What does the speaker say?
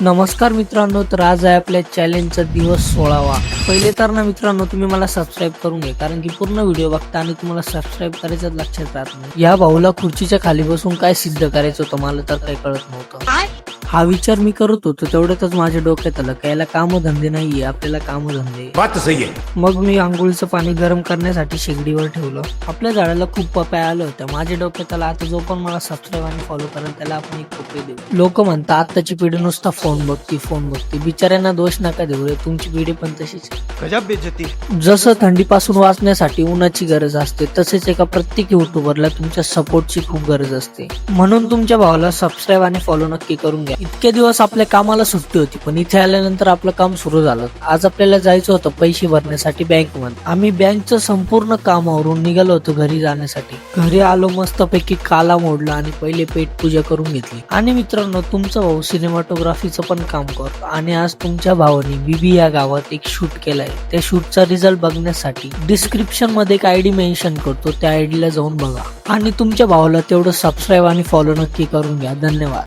नमस्कार मित्रांनो, तर आज आहे आपल्या चॅलेंजचा दिवस 16वा. पहिले तर ना मित्रांनो, तुम्ही मला सबस्क्राईब करून घ्या, कारण की पूर्ण व्हिडिओ बघता आणि तुम्हाला सबस्क्राईब करायचं लक्षात राहत नाही. या भाऊला खुर्चीच्या खाली बसून काय सिद्ध करायचं होतं मला तर काही कळत नव्हतं. हा विचार मी करत होतो, तेवढ्यातच माझ्या डोक्यात आलं की याला कामधंदे नाहीये, आपल्याला कामधंदे. बात सही आहे. मग मी आंघोळीचं पाणी गरम करण्यासाठी शेगडीवर ठेवलं. आपल्या झाडाला खूप पपया आलं होतं. माझ्या डोक्यात आलं, आता जो पण मला सबस्क्राईब आणि फॉलो करेल त्याला आपण एक पपई देऊ. लोक म्हणतात आताची पिढी नुसता फोन बघती. बिचाऱ्यांना दोष नका देऊ रे, तुमची पिढी पण तशीच आहे. गजब बेइज्जती. जसं थंडीपासून वाचण्यासाठी उन्हाची गरज असते, तसेच एका प्रत्येक युट्यूबरला तुमच्या सपोर्टची खूप गरज असते. म्हणून तुमच्या भावाला सबस्क्राईब आणि फॉलो नक्की करून घ्या. इतके दिवस आपल्या कामाला सुट्टी होती, पण इथे आल्यानंतर आपलं काम सुरू झालं. आज आपल्याला जायचं होतं पैसे भरण्यासाठी बँकमध्ये. आम्ही बँकचं संपूर्ण कामावरून निघालो होतो घरी जाण्यासाठी. घरी आलो, मस्तपैकी काला मोडला आणि पहिले पेट पूजा करून घेतली. आणि मित्रांनो, तुमचा भाऊ सिनेमॅटोग्राफीचं पण काम करतो आणि आज तुमच्या भावाने बीबी या गावात एक शूट केलाय. त्या शूटचा रिझल्ट बघण्यासाठी डिस्क्रिप्शन मध्ये एक आयडी मेन्शन करतो, त्या आयडीला जाऊन बघा आणि तुमच्या भावाला तेवढं सबस्क्राईब आणि फॉलो नक्की करून घ्या. धन्यवाद.